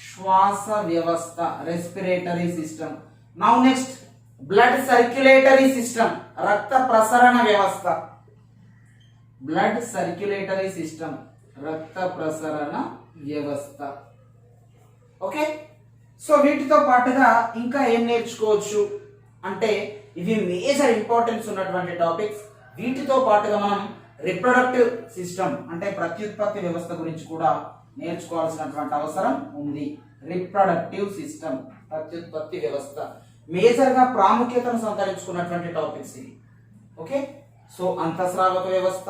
శ్వాస వ్యవస్థ, respiratory system. Now next blood circulatory system, రక్త ప్రసరణ వ్యవస్థ, బ్లడ్ సర్క్యులేటరీ సిస్టమ్, రక్త ప్రసరణ వ్యవస్థ. ఓకే, సో వీటితో పాటుగా ఇంకా ఏం నేర్చుకోవచ్చు అంటే ఇవి మేజర్ ఇంపార్టెన్స్ ఉన్నటువంటి టాపిక్స్. వీటితో పాటుగా మనం రిప్రొడక్టివ్ సిస్టమ్ అంటే ప్రత్యుత్పత్తి వ్యవస్థ గురించి కూడా నేర్చుకోవాల్సినటువంటి అవసరం ఉంది. రిప్రొడక్టివ్ సిస్టమ్, ప్రత్యుత్పత్తి వ్యవస్థ మేజర్ గా ప్రాముఖ్యతను సంతరించుకున్నటువంటి టాపిక్స్ ఇవి. ఓకే, సో అంతఃస్రావక వ్యవస్థ,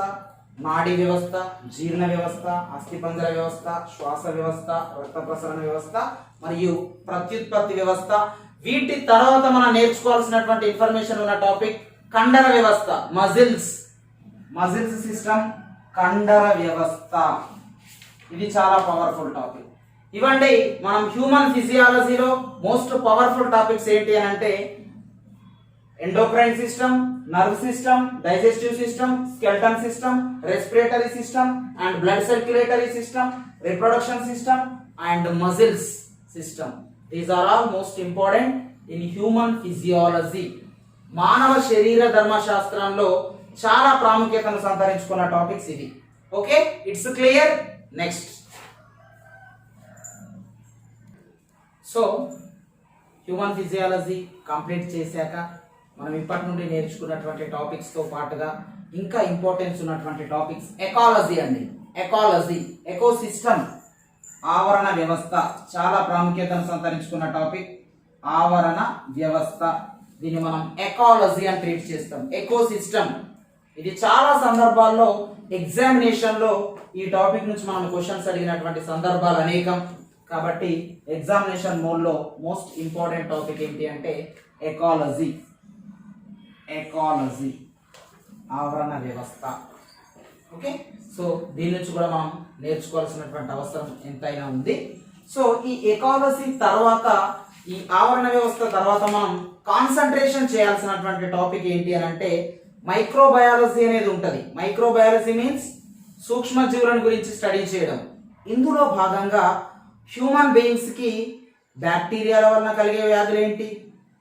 నాడీ వ్యవస్థ, జీర్ణ వ్యవస్థ, అస్థిపంజర వ్యవస్థ, శ్వాస వ్యవస్థ, రక్త ప్రసరణ వ్యవస్థ మరియు ప్రత్యుత్పత్తి వ్యవస్థ. వీటి తర్వాత మనం నేర్చుకోవాల్సినటువంటి ఇన్ఫర్మేషన్ ఉన్న టాపిక్ కండర వ్యవస్థ, మజిల్స్ సిస్టమ్, కండర వ్యవస్థ. ఇది చాలా పవర్ఫుల్ టాపిక్. ఇవండి మనం హ్యూమన్ ఫిజియాలజీలో మోస్ట్ పవర్ఫుల్ టాపిక్స్ ఏంటి అని అంటే endocrine system, nerve system, digestive system, skeleton system, respiratory system and blood circulatory system, reproduction system and muscles system. These are all most important in human physiology. మానవ శరీర ధర్మశాస్త్రంలో చాలా ప్రాముఖ్యతను సంతరించుకున్న టాపిక్స్ ఇవి. Okay, it's clear. Next, so human physiology complete చేశాక మనం ఇప్పటి నుండి నేర్చుకున్నటువంటి టాపిక్స్ తో పాటుగా ఇంకా ఇంపార్టెన్స్ ఉన్నటువంటి టాపిక్స్ ఎకాలజీ అండి. ఎకాలజీ, ఎకోసిస్టమ్, ఆవరణ వ్యవస్థ చాలా ప్రాముఖ్యతను సంతరించుకున్న టాపిక్. ఆవరణ వ్యవస్థ, దీన్ని మనం ఎకాలజీ అని ట్రీట్ చేస్తాం. ఎకోసిస్టమ్, ఇది చాలా సందర్భాల్లో ఎగ్జామినేషన్ లో ఈ టాపిక్ నుంచి మనం క్వశ్చన్స్ అడిగినటువంటి సందర్భాలు అనేకం. కాబట్టి ఎగ్జామినేషన్ మోడ్ లో మోస్ట్ ఇంపార్టెంట్ టాపిక్ ఏంటి అంటే ఎకాలజీ. ఎకాలజీ, ఆవరణ వ్యవస్థ. ఓకే, సో దీని నుంచి కూడా మనం నేర్చుకోవాల్సినటువంటి అవసరం ఎంతైనా ఉంది. సో ఈ ఎకాలజీ తర్వాత, ఈ ఆవరణ వ్యవస్థ తర్వాత మనం కాన్సన్ట్రేషన్ చేయాల్సినటువంటి టాపిక్ ఏంటి అని అంటే మైక్రోబయాలజీ అనేది ఉంటుంది. మైక్రోబయాలజీ మీన్స్ సూక్ష్మజీవులను గురించి స్టడీ చేయడం. ఇందులో భాగంగా హ్యూమన్ బీయింగ్స్ కి బ్యాక్టీరియాల వలన కలిగే వ్యాధులు ఏంటి,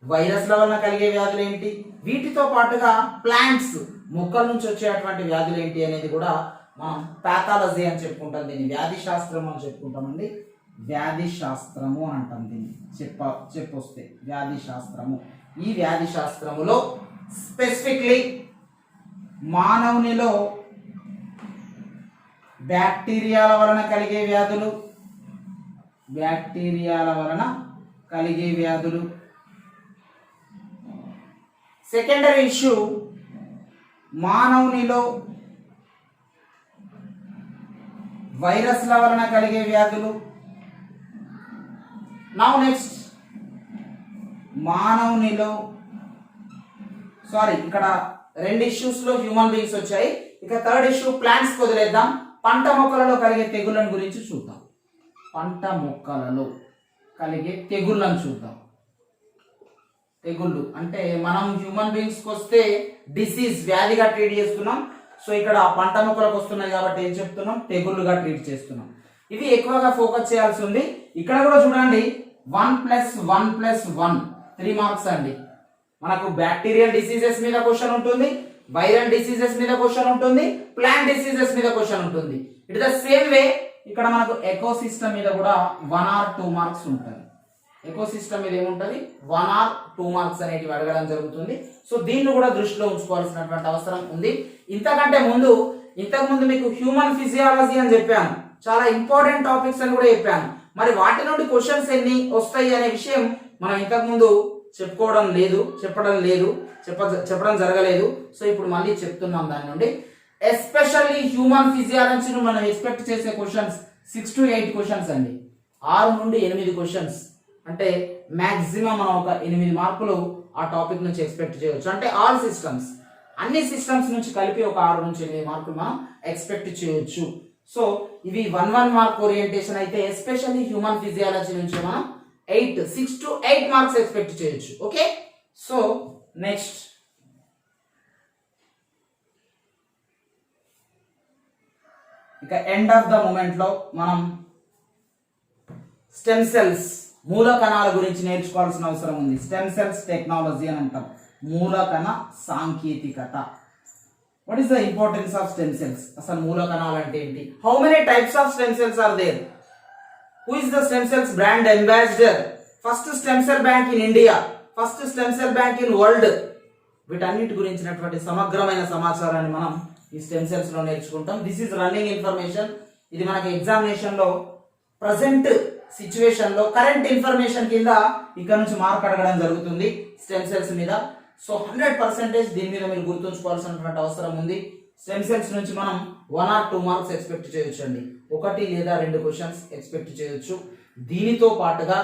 వైరస్ల వలన కలిగే వ్యాధులు ఏంటి, వీటితో పాటుగా ప్లాంట్స్ మొక్కల నుంచి వచ్చేటువంటి వ్యాధులు ఏంటి అనేది కూడా మనం ప్యాథాలజీ అని చెప్పుకుంటాం. దీన్ని వ్యాధి శాస్త్రం అని చెప్పుకుంటామండి. వ్యాధి శాస్త్రము అని అంటాం దీన్ని. చెప్పొస్తే వ్యాధి శాస్త్రము. ఈ వ్యాధి శాస్త్రములో స్పెసిఫిక్లీ మానవునిలో బ్యాక్టీరియాల వలన కలిగే వ్యాధులు, బ్యాక్టీరియాల వలన కలిగే వ్యాధులు. సెకండరీ ఇష్యూ మానవునిలో వైరస్ల వలన కలిగే వ్యాధులు. నౌ నెక్స్ట్ మానవునిలో ఇక్కడ రెండు ఇష్యూస్ లో హ్యూమన్ బీయింగ్స్ వచ్చాయి. ఇక థర్డ్ ఇష్యూ ప్లాంట్స్ వదిలేద్దాం. పంట మొక్కలలో కలిగే తెగుళ్ళను గురించి చూద్దాం. పంట మొక్కలలో కలిగే తెగుళ్ళను చూద్దాం. తెగుళ్ళు అంటే మనం హ్యూమన్ బీయింగ్స్ కి వస్తే డిసీజ్, వ్యాధిగా ట్రీట్ చేస్తున్నాం. సో ఇక్కడ పంట మొక్కలకు వస్తున్నాయి కాబట్టి ఏం చెప్తున్నాం, తెగుళ్ళుగా ట్రీట్ చేస్తున్నాం. ఇవి ఎక్కువగా ఫోకస్ చేయాల్సి ఉంది. ఇక్కడ కూడా చూడండి 1+1+1 3 మార్క్స్ అండి. మనకు బ్యాక్టీరియల్ డిసీజెస్ మీద క్వశ్చన్ ఉంటుంది, వైరల్ డిసీజెస్ మీద క్వశ్చన్ ఉంటుంది, ప్లాంట్ డిసీజెస్ మీద క్వశ్చన్ ఉంటుంది. ఇట్ ద సేమ్ వే ఇక్కడ మనకు ఎకోసిస్టమ్ మీద కూడా 1 or 2 మార్క్స్ ఉంటుంది. ఎకోసిస్టమ్ మీద ఏముంటుంది, 1 or 2 మార్క్స్ అనేటివి అడగడం జరుగుతుంది. సో దీన్ని కూడా దృష్టిలో ఉంచుకోవాల్సినటువంటి అవసరం ఉంది. ఇంతకు ముందు మీకు హ్యూమన్ ఫిజియాలజీ అని చెప్పాను, చాలా ఇంపార్టెంట్ టాపిక్స్ అని కూడా చెప్పాను. మరి వాటి నుండి క్వశ్చన్స్ ఎన్ని వస్తాయి అనే విషయం మనం ఇంతకు ముందు చెప్పడం జరగలేదు. సో ఇప్పుడు మళ్ళీ చెప్తున్నాం దాని నుండి. ఎస్పెషల్లీ హ్యూమన్ ఫిజియాలజీ మనం ఎక్స్పెక్ట్ చేసే క్వశ్చన్స్ 6 to 8 క్వశ్చన్స్ అండి. 6 నుండి 8 క్వశ్చన్స్ అంటే మాక్సిమం మనం ఒక 8 మార్కులు ఆ టాపిక్ నుంచి ఎక్స్పెక్ట్ చేయవచ్చు. అంటే ఆల్ సిస్టమ్స్, అన్ని సిస్టమ్స్ నుంచి కలిపి ఒక 6 నుంచి 8 మార్కులు మనం ఎక్స్పెక్ట్ చేయొచ్చు. సో ఇవి 1 మార్క్ ఓరియంటేషన్ అయితే ఎస్పెషల్లీ హ్యూమన్ ఫిజియాలజీ నుంచి మనం 6 to 8 మార్క్స్ ఎక్స్పెక్ట్ చేయొచ్చు. ఓకే, సో నెక్స్ట్ ఇక ఎండ్ ఆఫ్ ద మూమెంట్ లో మనం స్టెమ్ సెల్స్, మూల కణాల గురించి నేర్చుకోవాల్సిన అవసరం ఉంది. స్టెమ్ సెల్స్ టెక్నాలజీ అని అంటాం, మూలకణ సాంకేతికత. What is the importance of stem cells? అసలు మూల కణాలు అంటే ఏంటి? How many types of stem cells are there? Who is the stem cells brand ambassador? First stem cell bank in India, first stem cell bank in world. వీటన్నిటి గురించినటువంటి సమగ్రమైన సమాచారాన్ని మనం ఈ స్టెమ్ సెల్స్ లో నేర్చుకుంటాం. This is running information. ఇది మనకి ఎగ్జామినేషన్ లో ప్రజెంట్ సిచ్యువేషన్ లో కరెంట్ ఇన్ఫర్మేషన్ కింద ఇక్కడ నుంచి మార్క్ అడగడం జరుగుతుంది స్టెమ్ సెల్స్ మీద. సో 100% దీని మీద మీరు గుర్తుంచుకోవాల్సినటువంటి అవసరం ఉంది. స్టెమ్ సెల్స్ నుంచి మనం 1 or 2 మార్క్స్ ఎక్స్పెక్ట్ చేయొచ్చు అండి. 1 లేదా 2 క్వశ్చన్స్ ఎక్స్పెక్ట్ చేయొచ్చు. దీనితో పాటుగా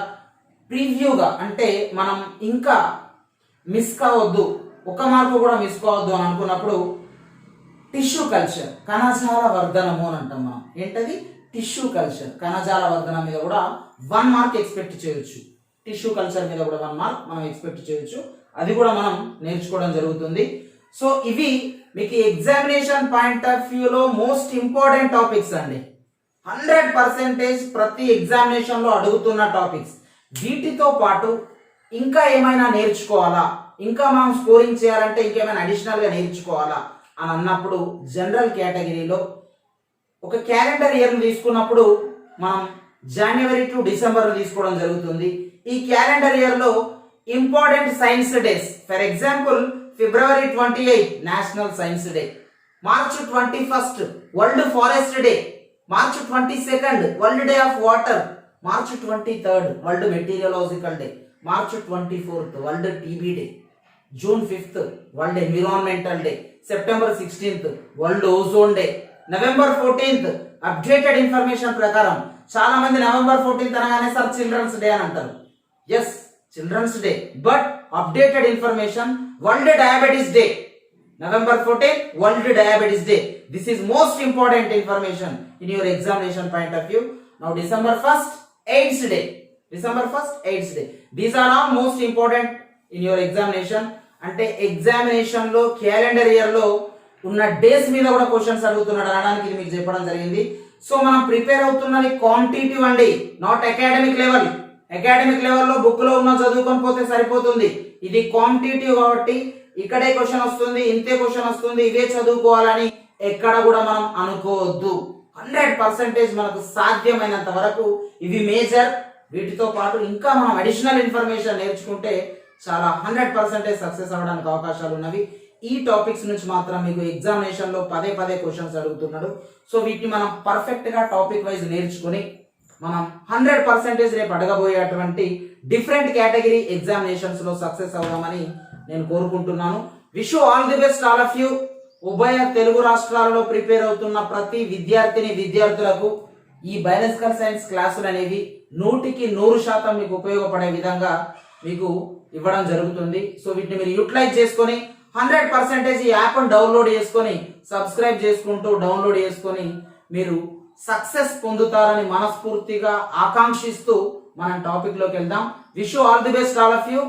ప్రివ్యూగా అంటే మనం ఇంకా మిస్ కావద్దు, 1 మార్కు కూడా మిస్ కావద్దు అని అనుకున్నప్పుడు టిష్యూ కల్చర్, కణజాల వర్ధనము అని అంటాం మనం. ఏంటది? టిష్యూ కల్చర్, కణజాల వర్ధనం మీద కూడా 1 మార్క్ ఎక్స్పెక్ట్ చేయొచ్చు. టిష్యూ కల్చర్ మీద కూడా 1 మార్క్ మనం ఎక్స్పెక్ట్ చేయొచ్చు. అది కూడా మనం నేర్చుకోవడం జరుగుతుంది. సో ఇవి మీకు ఎగ్జామినేషన్ పాయింట్ ఆఫ్ వ్యూలో మోస్ట్ ఇంపార్టెంట్ టాపిక్స్ అండి. 100% ప్రతి ఎగ్జామినేషన్ లో అడుగుతున్న టాపిక్స్. వీటితో పాటు ఇంకా ఏమైనా నేర్చుకోవాలా, ఇంకా మనం స్కోరింగ్ చేయాలంటే ఇంకేమైనా అడిషనల్ గా నేర్చుకోవాలా అని అన్నప్పుడు జనరల్ కేటగిరీలో ఒక క్యాలెండర్ ఇయర్ తీసుకున్నప్పుడు మనం జనవరి టు డిసెంబర్ తీసుకోవడం జరుగుతుంది. ఈ క్యాలెండర్ ఇయర్ లో important science days, for example February 28 national science day, March 21 world forest day, March 22 world day of water, March 23 world meteorological day, March 24 world TB day, June 5 world environmental day, September 16 world ozone day, November 14 updated information ప్రకారం చాలా మంది November 14 అనగానే సార్ చిల్డ్రన్స్ డే అని అంటారు. Yes, children's day, but updated information world diabetes day. November 14th, World Diabetes Day. This is most important information in your examination point of view. Now December 1st, AIDS Day. December 1st, AIDS Day. These are all most important in your examination. అంటే ఎగ్జామినేషన్ లో క్యాలెండర్ ఇయర్ లో ఉన్న డేస్ మీద కూడా క్వశ్చన్స్ అడుగుతున్నాడు అనడానికి ఇది మీకు చెప్పడం జరిగింది. సో మనం ప్రిపేర్ అవుతున్నది క్వాంటిటివ్ అండి, నాట్ అకాడమిక్ లెవెల్. అకాడమిక్ లెవెల్లో బుక్ లో ఉన్న చదువుకొని పోతే సరిపోతుంది. ఇది క్వాంటిటివ్ కాబట్టి ఇక్కడే క్వశ్చన్ వస్తుంది, ఇంతే క్వశ్చన్ వస్తుంది, ఇవే చదువుకోవాలని ఎక్కడ కూడా మనం అనుకోవద్దు. 100% మనకు సాధ్యమైనంత వరకు ఇవి మేజర్. వీటితో పాటు ఇంకా మనం అడిషనల్ ఇన్ఫర్మేషన్ నేర్చుకుంటే చాలా 100% సక్సెస్ అవ్వడానికి అవకాశాలు ఉన్నవి. ఈ టాపిక్స్ నుంచి మాత్రం మీకు ఎగ్జామినేషన్ లో పదే క్వశ్చన్స్ అడుగుతున్నాడు. సో వీటిని మనం పర్ఫెక్ట్ గా టాపిక్ వైజ్ నేర్చుకుని మనం 100% రేపు అడగబోయేటువంటి డిఫరెంట్ కేటగిరీ ఎగ్జామినేషన్స్ లో సక్సెస్ అవుదామని నేను కోరుకుంటున్నాను. Wish you all the best all of you. ఉభయ తెలుగు రాష్ట్రాలలో ప్రిపేర్ అవుతున్న ప్రతి విద్యార్థులకు ఈ బయాలజికల్ సైన్స్ క్లాసులు అనేవి 100% మీకు ఉపయోగపడే విధంగా మీకు ఇవ్వడం జరుగుతుంది. సో వీటిని మీరు యూటిలైజ్ చేసుకొని 100% ఈ యాప్ డౌన్లోడ్ చేసుకొని సబ్స్క్రైబ్ చేసుకుంటూ డౌన్లోడ్ చేసుకొని మీరు సక్సెస్ పొందుతారని మనస్ఫూర్తిగా ఆకాంక్షిస్తూ మనం టాపిక్ లోకి వెళ్దాం. Wish you all the best all of you.